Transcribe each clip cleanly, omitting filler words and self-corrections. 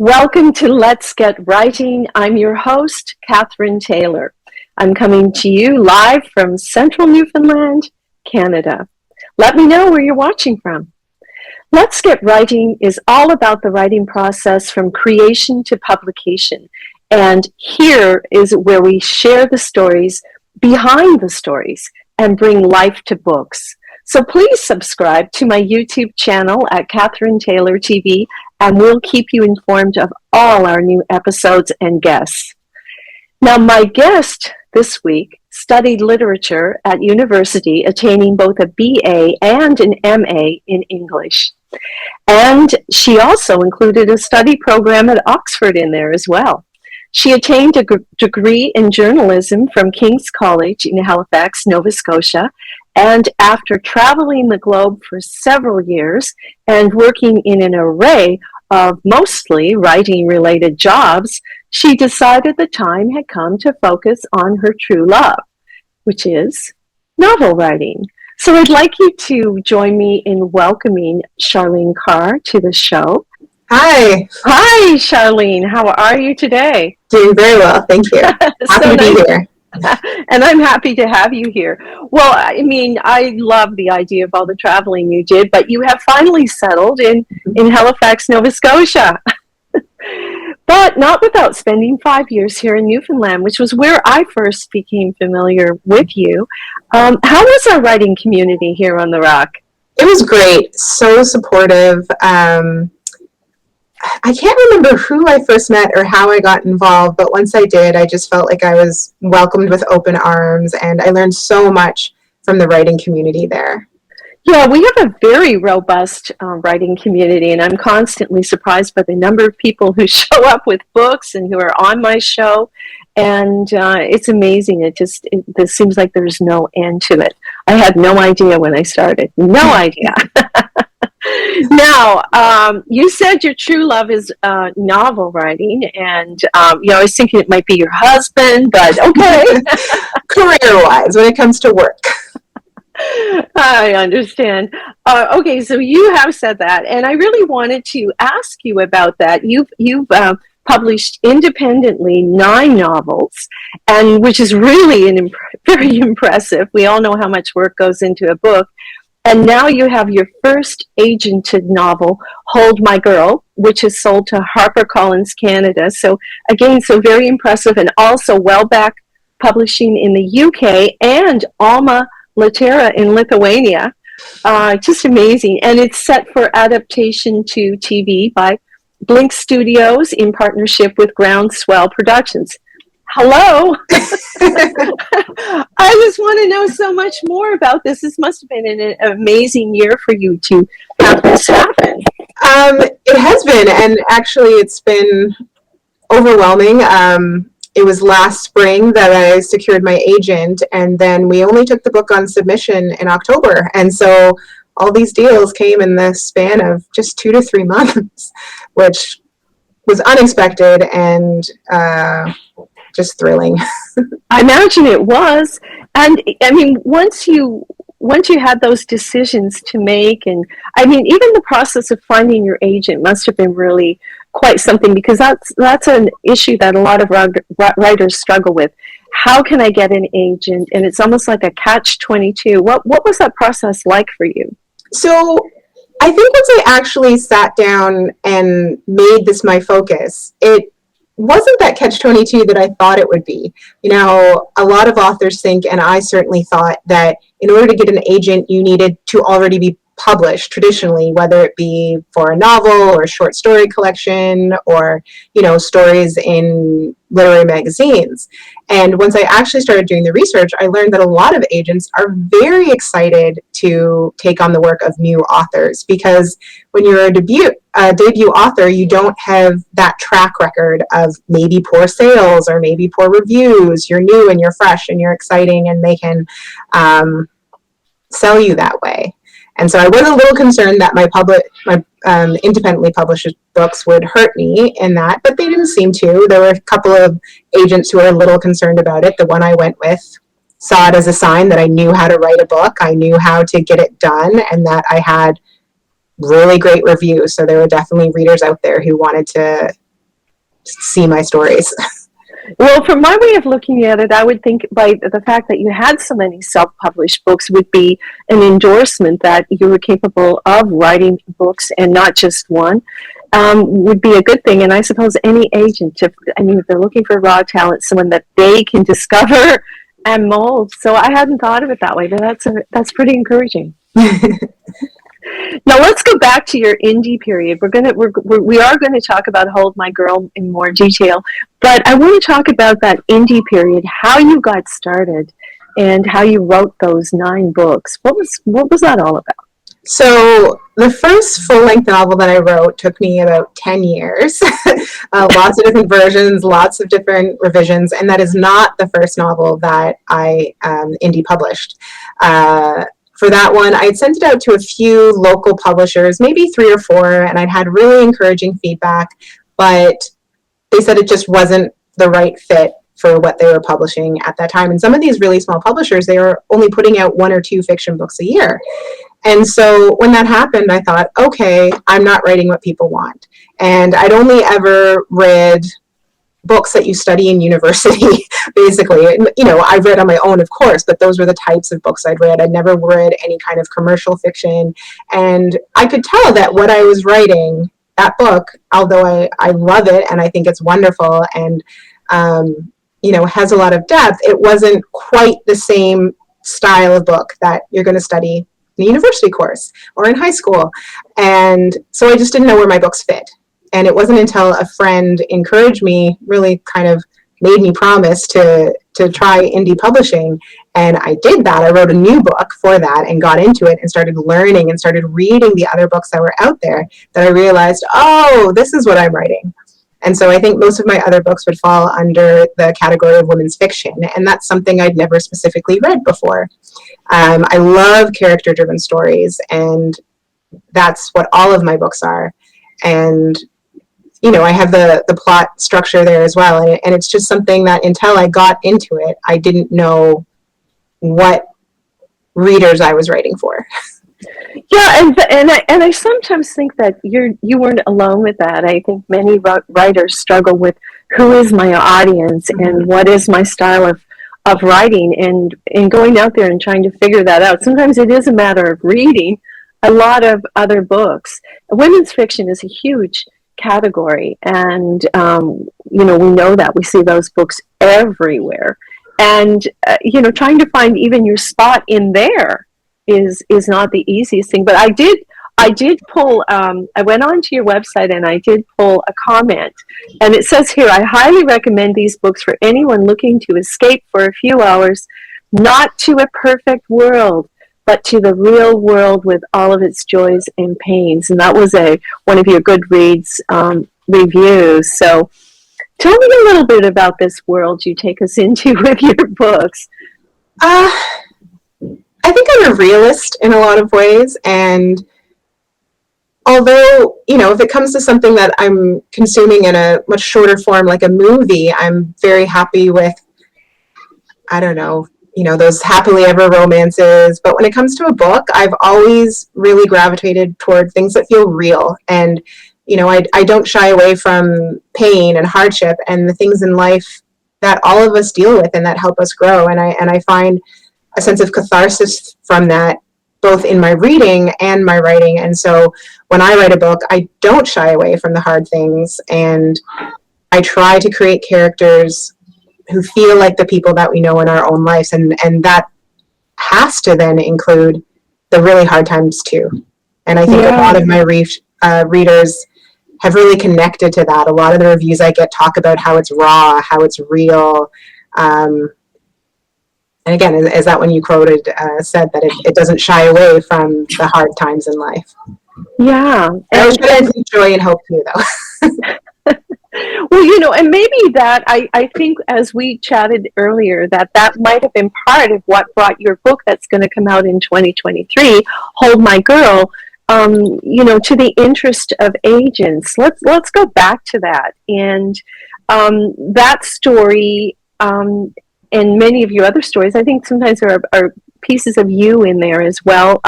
Welcome to Let's Get Writing. I'm your host, Catherine Taylor. I'm coming to you live from central Newfoundland, Canada. Let me know where you're watching from. Let's Get Writing is all about the writing process from creation to publication. And here is where we share the stories behind the stories and bring life to books. So please subscribe to my YouTube channel at Catherine Taylor TV, and we'll keep you informed of all our new episodes and guests. Now, my guest this week studied literature at university, attaining both a BA and an MA in English. And she also included a study program at Oxford in there as well. She attained a degree in journalism from King's College in Halifax, Nova Scotia, and after traveling the globe for several years and working in an array of mostly writing-related jobs, she decided the time had come to focus on her true love, which is novel writing. So I'd like you to join me in welcoming Charlene Carr to the show. Hi. Hi, Charlene. How are you today? Doing very well, thank you. Happy to be here. And I'm happy to have you here. Well, I mean, I love the idea of all the traveling you did, but you have finally settled in Halifax, Nova Scotia. But not without spending 5 years here in Newfoundland, which was where I first became familiar with you. How was our writing community here on the Rock? It was great, so supportive. I can't remember who I first met or how I got involved, but once I did, I just felt like I was welcomed with open arms, and I learned so much from the writing community there. Yeah, we have a very robust writing community, and I'm constantly surprised by the number of people who show up with books and who are on my show, and it's amazing. It seems like there's no end to it. I had no idea when I started. No idea. Now, you said your true love is novel writing, and I was thinking it might be your husband, but okay. Career-wise, when it comes to work. I understand. Okay, so you have said that, and I really wanted to ask you about that. You've published independently 9 novels, and which is really very impressive. We all know how much work goes into a book. And now you have your first agented novel, Hold My Girl, which is sold to HarperCollins Canada. So again, so very impressive. And also Welbeck Publishing in the UK and Alma Littera in Lithuania. Just amazing. And it's set for adaptation to TV by Blink Studios in partnership with Groundswell Productions. Hello. I just want to know so much more about this. This must have been an amazing year for you to have this happen. It has been, and actually it's been overwhelming. It was last spring that I secured my agent, and then we only took the book on submission in October. And so all these deals came in the span of just 2 to 3 months, which was unexpected and just thrilling. I imagine it was. And I mean, once you had those decisions to make, and I mean, even the process of finding your agent must have been really quite something, because that's an issue that a lot of writers struggle with. How can I get an agent? And it's almost like a catch-22. What was that process like for you? So I think once I actually sat down and made this my focus, it wasn't that catch-22 that I thought it would be. You know, a lot of authors think, and I certainly thought, that in order to get an agent, you needed to already be published traditionally, whether it be for a novel or a short story collection or, stories in literary magazines. And once I actually started doing the research, I learned that a lot of agents are very excited to take on the work of new authors, because when you're a debut author, you don't have that track record of maybe poor sales or maybe poor reviews. You're new and you're fresh and you're exciting, and they can sell you that way. And so I was a little concerned that my independently published books would hurt me in that, but they didn't seem to. There were a couple of agents who were a little concerned about it. The one I went with saw it as a sign that I knew how to write a book, I knew how to get it done, and that I had really great reviews. So there were definitely readers out there who wanted to see my stories. Well, from my way of looking at it, I would think by the fact that you had so many self-published books would be an endorsement that you were capable of writing books and not just one, would be a good thing. And I suppose any agent, if they're looking for raw talent, someone that they can discover and mold. So I hadn't thought of it that way, but that's pretty encouraging. Now let's go back to your indie period. We are going to talk about Hold My Girl in more detail, but I want to talk about that indie period, how you got started, and how you wrote those 9 books. What was that all about? So the first full-length novel that I wrote took me about 10 years. Lots of different versions, lots of different revisions, and that is not the first novel that I indie published. For that one, I had sent it out to a few local publishers, maybe 3 or 4, and I'd had really encouraging feedback, but they said it just wasn't the right fit for what they were publishing at that time. And some of these really small publishers, they were only putting out 1 or 2 fiction books a year. And so when that happened, I thought, okay, I'm not writing what people want. And I'd only ever read books that you study in university, basically. I read on my own, of course, but those were the types of books I'd read. I'd never read any kind of commercial fiction. And I could tell that what I was writing, that book, although I love it and I think it's wonderful and, has a lot of depth, it wasn't quite the same style of book that you're going to study in a university course or in high school. And so I just didn't know where my books fit. And it wasn't until a friend encouraged me, really kind of made me promise to try indie publishing. And I did that. I wrote a new book for that and got into it and started learning and started reading the other books that were out there, that I realized, oh, this is what I'm writing. And so I think most of my other books would fall under the category of women's fiction. And that's something I'd never specifically read before. I love character-driven stories, and that's what all of my books are. And I have the plot structure there as well. And it's just something that until I got into it, I didn't know what readers I was writing for. Yeah, and I sometimes think that you weren't alone with that. I think many writers struggle with who is my audience and what is my style of writing, and going out there and trying to figure that out. Sometimes it is a matter of reading a lot of other books. Women's fiction is a huge category, and we know that we see those books everywhere, and trying to find even your spot in there is not the easiest thing. But I did pull, I went onto your website and I did pull a comment, and it says here, I highly recommend these books for anyone looking to escape for a few hours, not to a perfect world, but to the real world with all of its joys and pains. And that was one of your Goodreads reviews. So tell me a little bit about this world you take us into with your books. I think I'm a realist in a lot of ways, and although, if it comes to something that I'm consuming in a much shorter form, like a movie, I'm very happy with, those happily ever romances. But when it comes to a book, I've always really gravitated toward things that feel real. And, I don't shy away from pain and hardship and the things in life that all of us deal with and that help us grow. And I find a sense of catharsis from that, both in my reading and my writing. And so when I write a book, I don't shy away from the hard things, and I try to create characters who feel like the people that we know in our own lives. And that has to then include the really hard times too. And I think a lot of my readers have really connected to that. A lot of the reviews I get talk about how it's raw, how it's real. And again, as that one you quoted said, that it doesn't shy away from the hard times in life. Yeah. And joy and hope too, though. Well, and maybe that, I think as we chatted earlier, that might have been part of what brought your book that's going to come out in 2023, Hold My Girl, to the interest of agents. Let's go back to that. And that story, and many of your other stories, I think sometimes there are pieces of you in there as well.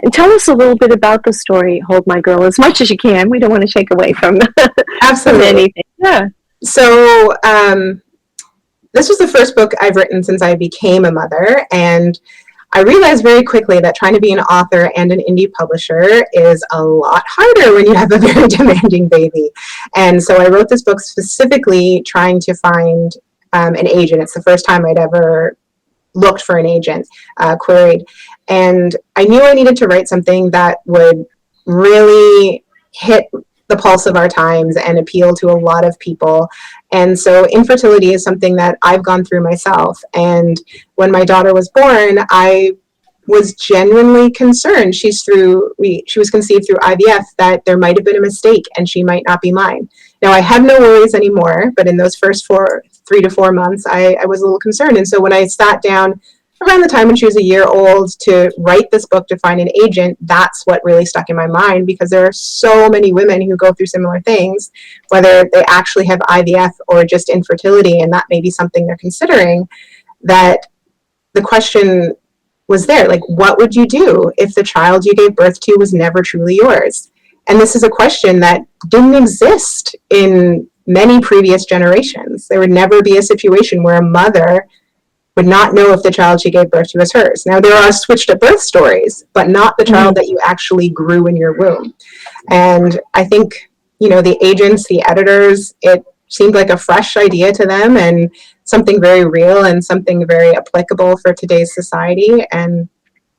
And tell us a little bit about the story, Hold My Girl, as much as you can. We don't want to take away from, Absolutely. from anything. Yeah. So this was the first book I've written since I became a mother, and I realized very quickly that trying to be an author and an indie publisher is a lot harder when you have a very demanding baby. And so I wrote this book specifically trying to find an agent. It's the first time I'd ever looked for an agent, queried. And I knew I needed to write something that would really hit the pulse of our times and appeal to a lot of people. And so infertility is something that I've gone through myself. And when my daughter was born, I was genuinely concerned. She was conceived through IVF, that there might have been a mistake and she might not be mine. Now, I have no worries anymore, but in those first 3 to 4 months, I was a little concerned. And so when I sat down around the time when she was a year old to write this book to find an agent, that's what really stuck in my mind, because there are so many women who go through similar things, whether they actually have IVF or just infertility, and that may be something they're considering, that the question was there, like, what would you do if the child you gave birth to was never truly yours? And this is a question that didn't exist in many previous generations. There would never be a situation where a mother would not know if the child she gave birth to was hers. Now, there are switched at birth stories, but not the child that you actually grew in your womb. And I think, the agents, the editors, it seemed like a fresh idea to them and something very real and something very applicable for today's society. And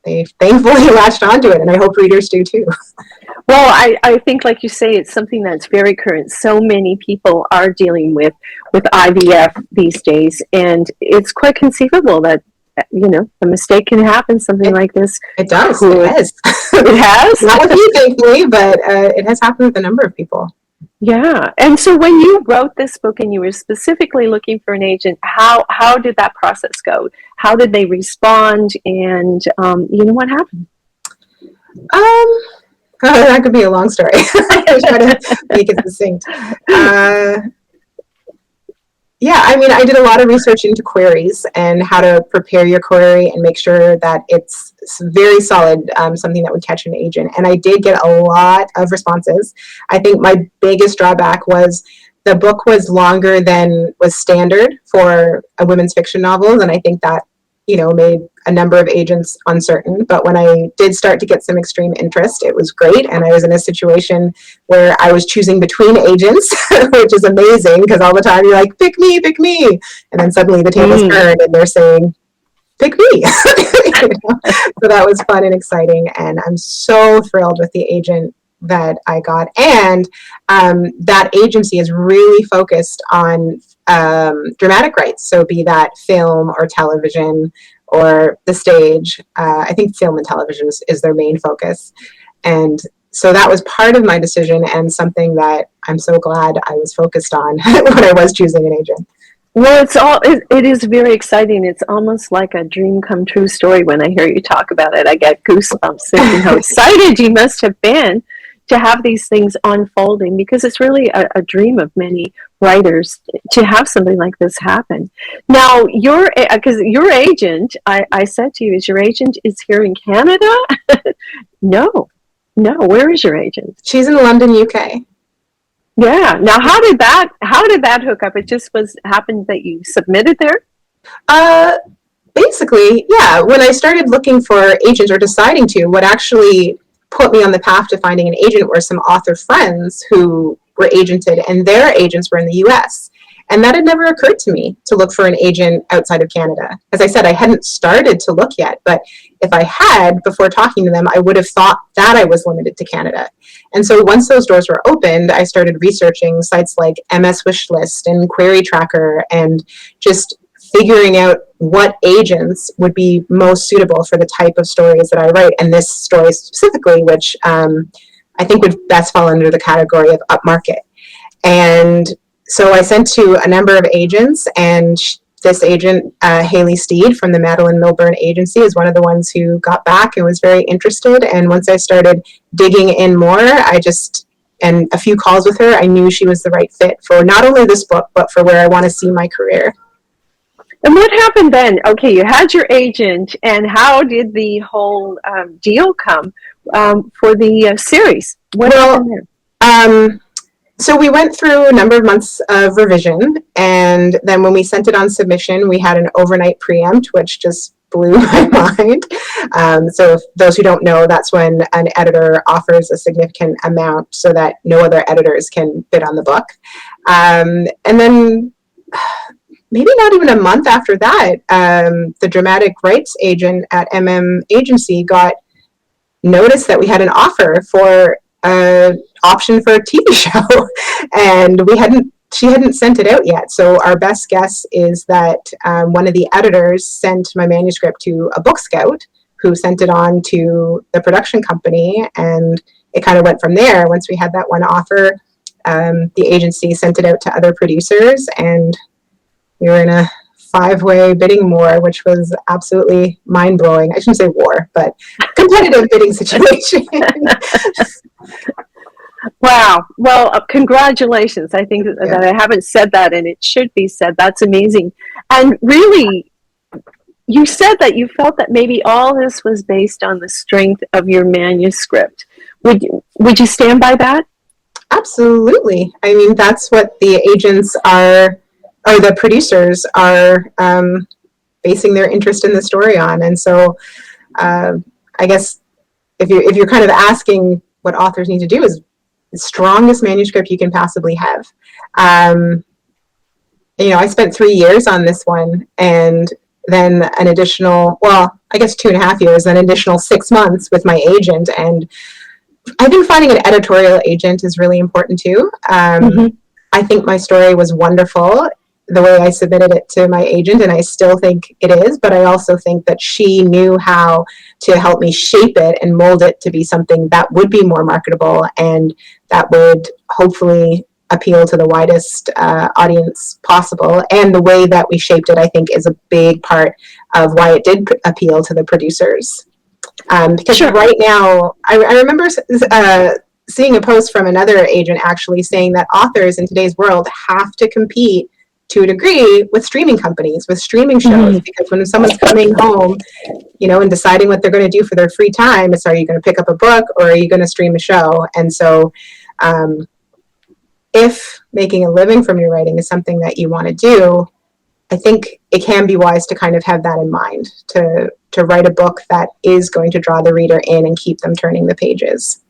they thankfully latched onto it, and I hope readers do too. Well, I think, like you say, it's something that's very current. So many people are dealing with IVF these days, and it's quite conceivable that, a mistake can happen, something like this. It does. It has. It has? Not with you, thankfully, but it has happened with a number of people. Yeah. And so when you wrote this book and you were specifically looking for an agent, how did that process go? How did they respond? And, what happened? That could be a long story. I'll try to make it succinct. I did a lot of research into queries and how to prepare your query and make sure that it's very solid, something that would catch an agent. And I did get a lot of responses. I think my biggest drawback was the book was longer than was standard for a women's fiction novel, and I think that made a number of agents uncertain. But when I did start to get some extreme interest, it was great. And I was in a situation where I was choosing between agents, which is amazing, because all the time you're like, pick me. And then suddenly the tables turned and they're saying, pick me. So that was fun and exciting. And I'm so thrilled with the agent that I got. And that agency is really focused on dramatic rights, so be that film or television or the stage. I think film and television is their main focus. And so that was part of my decision, and something that I'm so glad I was focused on when I was choosing an agent. Well, it is very exciting. It's almost like a dream come true story when I hear you talk about it. I get goosebumps thinking how excited you must have been to have these things unfolding, because it's really a dream of many writers to have something like this happen. Now, because your agent, I said to you, is your agent is here in Canada? No, where is your agent? She's in London, UK. Yeah. Now, how did that hook up? It just happened that you submitted there? Basically, yeah. When I started looking for agents, or deciding to, what actually put me on the path to finding an agent were some author friends who were agented, and their agents were in the US. And that had never occurred to me, to look for an agent outside of Canada. As I said, I hadn't started to look yet, but if I had, before talking to them, I would have thought that I was limited to Canada. And so once those doors were opened, I started researching sites like MS Wishlist and Query Tracker, and just figuring out what agents would be most suitable for the type of stories that I write, and this story specifically, which I think would best fall under the category of upmarket. And so I sent to a number of agents, and this agent, Haley Steed from the Madeline Milburn Agency, is one of the ones who got back and was very interested. And once I started digging in more, and a few calls with her, I knew she was the right fit for not only this book, but for where I want to see my career. And what happened then? Okay, you had your agent, and how did the whole deal come for the series? What happened there? So we went through a number of months of revision, and then when we sent it on submission, we had an overnight preempt, which just blew my mind. So if those who don't know, that's when an editor offers a significant amount so that no other editors can bid on the book. And then maybe not even a month after that, the dramatic rights agent at Agency got notice that we had an offer for an option for a TV show, and she hadn't sent it out yet. So our best guess is that one of the editors sent my manuscript to a book scout, who sent it on to the production company, and it kind of went from there. Once we had that one offer, the agency sent it out to other producers, and we were in a 5-way bidding war, which was absolutely mind-blowing. I shouldn't say war, but competitive bidding situation. Wow. Well, congratulations. I think that I haven't said that, and it should be said. That's amazing. And really, you said that you felt that maybe all this was based on the strength of your manuscript. Would you stand by that? Absolutely. I mean, that's what the agents are, or the producers are basing their interest in the story on. And so I guess if you're kind of asking what authors need to do, is the strongest manuscript you can possibly have. I spent 3 years on this one, and then an additional, well, I guess 2.5 years, an additional 6 months with my agent. And I think finding an editorial agent is really important too. I think my story was wonderful the way I submitted it to my agent, and I still think it is, but I also think that she knew how to help me shape it and mold it to be something that would be more marketable and that would hopefully appeal to the widest audience possible. And the way that we shaped it, I think, is a big part of why it did appeal to the producers. Because right now, I remember seeing a post from another agent actually saying that authors in today's world have to compete to a degree with streaming companies, with streaming shows, because when someone's coming home, and deciding what they're going to do for their free time, it's, are you going to pick up a book or are you going to stream a show? And so if making a living from your writing is something that you want to do, I think it can be wise to kind of have that in mind, to write a book that is going to draw the reader in and keep them turning the pages.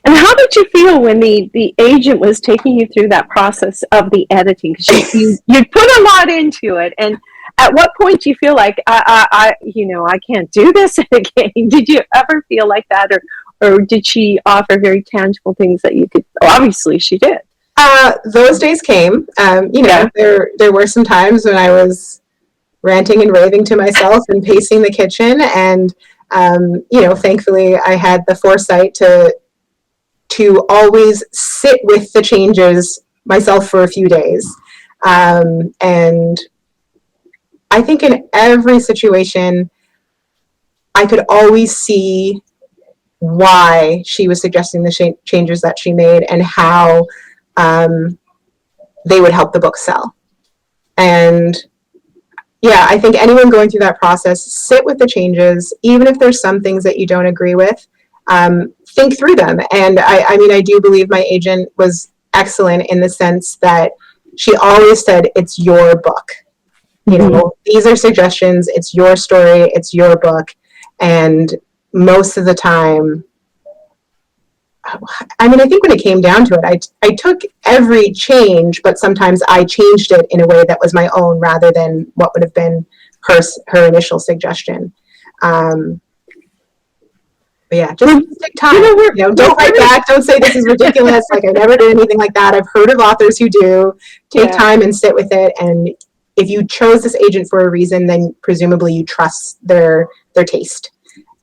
And how did you feel when the agent was taking you through that process of the editing? Because you put a lot into it. And at what point do you feel like, I can't do this again? Did you ever feel like that? Or did she offer very tangible things that you could, obviously she did. Those days came. There were some times when I was ranting and raving to myself and pacing the kitchen. And, thankfully I had the foresight to always sit with the changes myself for a few days. And I think in every situation, I could always see why she was suggesting the changes that she made and how they would help the book sell. And I think anyone going through that process, sit with the changes, even if there's some things that you don't agree with, think through them. And I do believe my agent was excellent in the sense that she always said, it's your book. These are suggestions, it's your story, it's your book. And most of the time, I think when it came down to it, I took every change, but sometimes I changed it in a way that was my own rather than what would have been her initial suggestion. But just take time. Don't write back. Don't say this is ridiculous. Like, I never did anything like that. I've heard of authors who do. Take time and sit with it. And if you chose this agent for a reason, then presumably you trust their taste.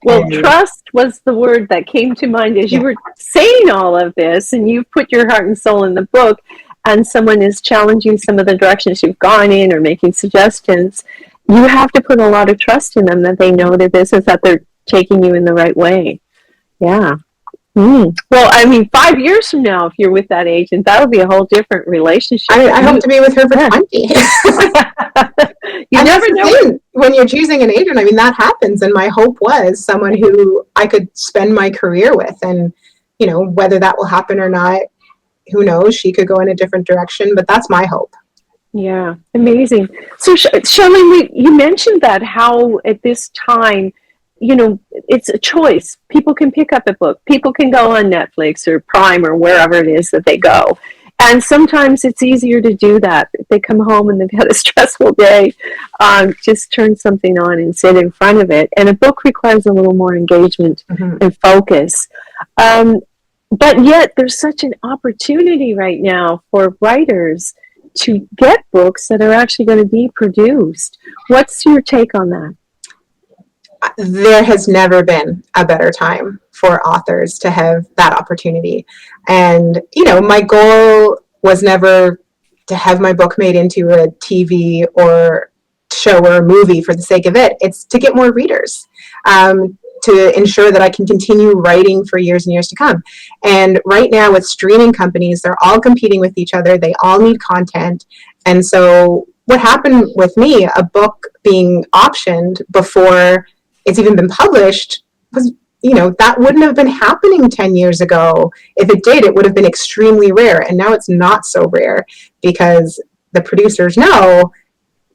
Well, trust was the word that came to mind as you were saying all of this, and you've put your heart and soul in the book, and someone is challenging some of the directions you've gone in or making suggestions. You have to put a lot of trust in them that they know their business, that they're taking you in the right way. Yeah. Well, 5 years from now, if you're with that agent, that'll be a whole different relationship. I hope to be with her for 20. You never know. When you're choosing an agent, that happens. And my hope was someone who I could spend my career with. And, whether that will happen or not, who knows, she could go in a different direction, but that's my hope. Yeah, amazing. So, Charlene, you mentioned that how at this time, it's a choice. People can pick up a book. People can go on Netflix or Prime or wherever it is that they go. And sometimes it's easier to do that. If they come home and they've had a stressful day, just turn something on and sit in front of it. And a book requires a little more engagement and focus. But yet there's such an opportunity right now for writers to get books that are actually going to be produced. What's your take on that? There has never been a better time for authors to have that opportunity. And, my goal was never to have my book made into a TV or show or a movie for the sake of it. It's to get more readers, to ensure that I can continue writing for years and years to come. And right now with streaming companies, they're all competing with each other. They all need content. And so what happened with me, a book being optioned before it's even been published, was, that wouldn't have been happening 10 years ago. If it did, it would have been extremely rare. And now it's not so rare because the producers know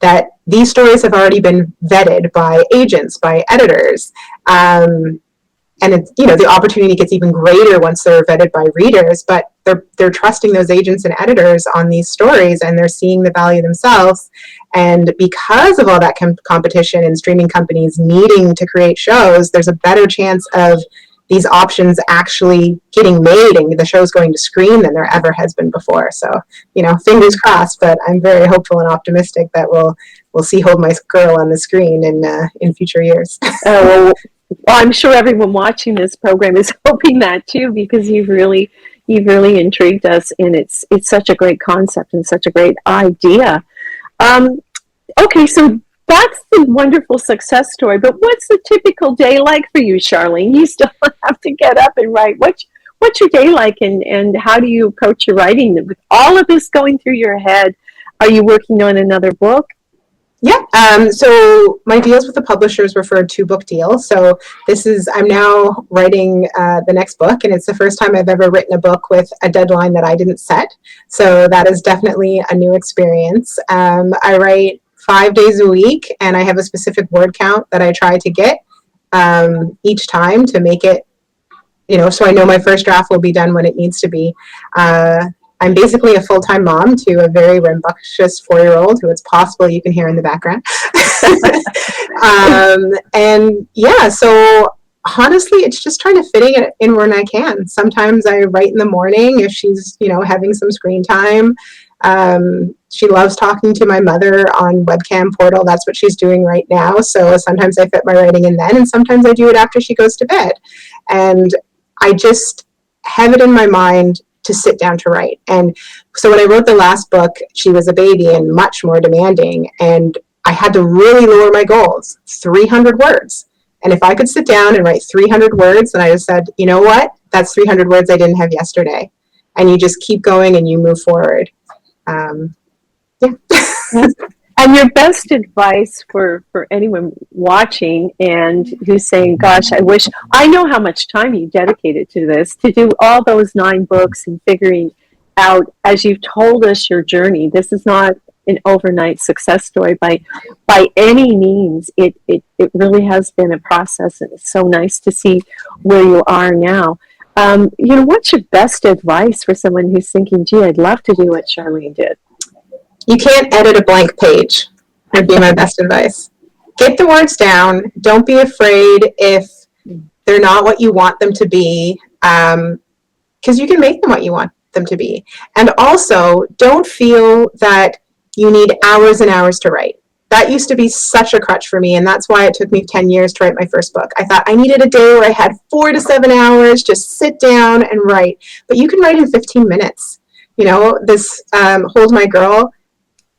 that these stories have already been vetted by agents, by editors. And it's, the opportunity gets even greater once they're vetted by readers, but they're trusting those agents and editors on these stories, and they're seeing the value themselves. And because of all that competition and streaming companies needing to create shows, there's a better chance of these options actually getting made and the show's going to screen than there ever has been before. So, fingers crossed, but I'm very hopeful and optimistic that we'll see Hold My Girl on the screen in future years. Well, I'm sure everyone watching this program is hoping that too, because you've really intrigued us, and it's such a great concept and such a great idea. Okay, so that's the wonderful success story, but what's the typical day like for you, Charlene? You still have to get up and write. What's your day like, and how do you approach your writing? With all of this going through your head, are you working on another book? Yeah, so my deals with the publishers were for a 2-book deal. So I'm now writing the next book, and it's the first time I've ever written a book with a deadline that I didn't set. So that is definitely a new experience. I write 5 days a week, and I have a specific word count that I try to get each time to make it, so I know my first draft will be done when it needs to be. I'm basically a full-time mom to a very rambunctious 4-year-old who it's possible you can hear in the background. And yeah, so honestly, it's just trying to fit it in when I can. Sometimes I write in the morning if she's, having some screen time. She loves talking to my mother on webcam portal. That's what she's doing right now. So sometimes I fit my writing in then, and sometimes I do it after she goes to bed. And I just have it in my mind to sit down to write. And so when I wrote the last book, she was a baby and much more demanding, and I had to really lower my goals, 300 words. And if I could sit down and write 300 words, then I just said, you know what, that's 300 words I didn't have yesterday. And you just keep going and you move forward. Yeah. And your best advice for anyone watching and who's saying, gosh, I know how much time you dedicated to this, to do all those 9 books and figuring out, as you've told us your journey, this is not an overnight success story by any means. It really has been a process, and it's so nice to see where you are now. What's your best advice for someone who's thinking, gee, I'd love to do what Charlene did? You can't edit a blank page, would be my best advice. Get the words down. Don't be afraid if they're not what you want them to be, because you can make them what you want them to be. And also, don't feel that you need hours and hours to write. That used to be such a crutch for me, and that's why it took me 10 years to write my first book. I thought I needed a day where I had 4 to 7 hours, just sit down and write. But you can write in 15 minutes. This Hold My Girl,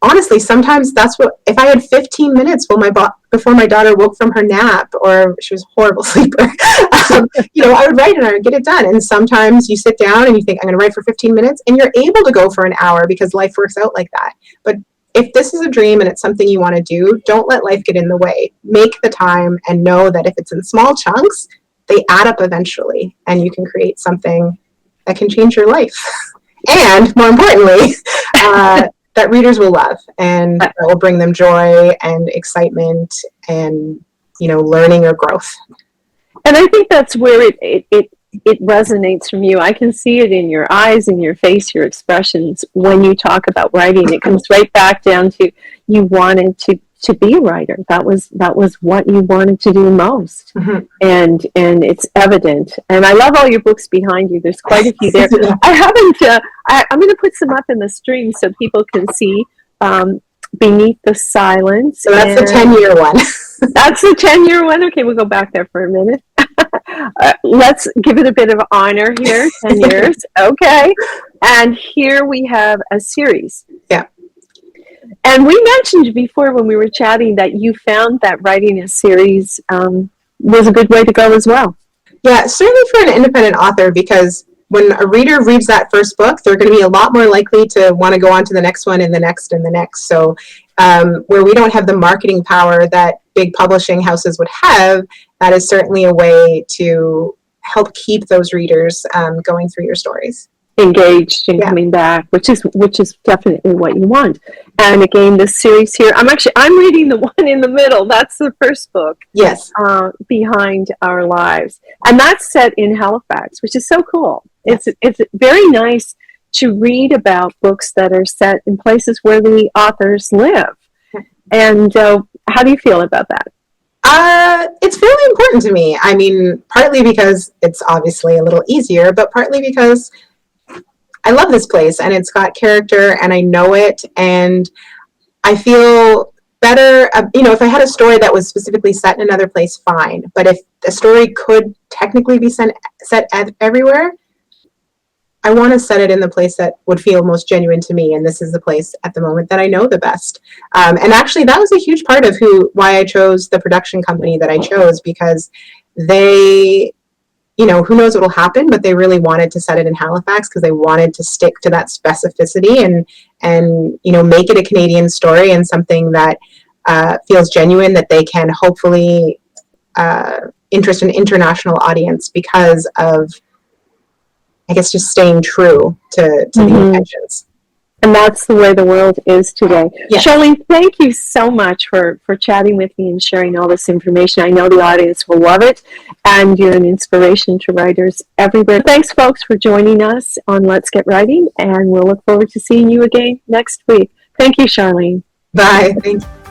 honestly, sometimes that's what, if I had 15 minutes before my daughter woke from her nap, or she was a horrible sleeper, I would write and I would get it done. And sometimes you sit down and you think, I'm going to write for 15 minutes, and you're able to go for an hour because life works out like that. But if this is a dream and it's something you want to do, don't let life get in the way. Make the time and know that if it's in small chunks, they add up eventually, and you can create something that can change your life. and more importantly, that readers will love, and that will bring them joy and excitement and, learning or growth. And I think that's where it resonates from you. I can see it in your eyes, in your face, your expressions when you talk about writing. It comes right back down to you wanted to be a writer. That was what you wanted to do most. Mm-hmm. And it's evident. And I love all your books behind you. There's quite a few there. I haven't. I'm going to put some up in the stream so people can see. Beneath the Silence. So that's the 10-year one. That's the 10-year one. Okay, we'll go back there for a minute. Let's give it a bit of honor here. 10 years. Okay. And here we have a series. Yeah. And we mentioned before when we were chatting that you found that writing a series was a good way to go as well. Yeah, certainly for an independent author, because when a reader reads that first book, they're going to be a lot more likely to want to go on to the next one and the next and the next. So where we don't have the marketing power that big publishing houses would have, that is certainly a way to help keep those readers going through your stories. Engaged and coming back, which is definitely what you want. And again, this series here, I'm reading the one in the middle. That's the first book. Yes. Behind Our Lives, and that's set in Halifax, which is so cool. It's very nice to read about books that are set in places where the authors live. And how do you feel about that? It's fairly important to me. I mean, partly because it's obviously a little easier, but partly because I love this place and it's got character and I know it, and I feel better. If I had a story that was specifically set in another place, fine. But if a story could technically be set everywhere, I want to set it in the place that would feel most genuine to me. And this is the place at the moment that I know the best. And actually, that was a huge part of why I chose the production company that I chose, because they, who knows what will happen, but they really wanted to set it in Halifax because they wanted to stick to that specificity and make it a Canadian story and something that feels genuine, that they can hopefully interest an international audience because of, I guess, just staying true to the intentions. And that's the way the world is today. Yes. Charlene, thank you so much for chatting with me and sharing all this information. I know the audience will love it, and you're an inspiration to writers everywhere. Thanks, folks, for joining us on Let's Get Writing, and we'll look forward to seeing you again next week. Thank you, Charlene. Bye. Thank you.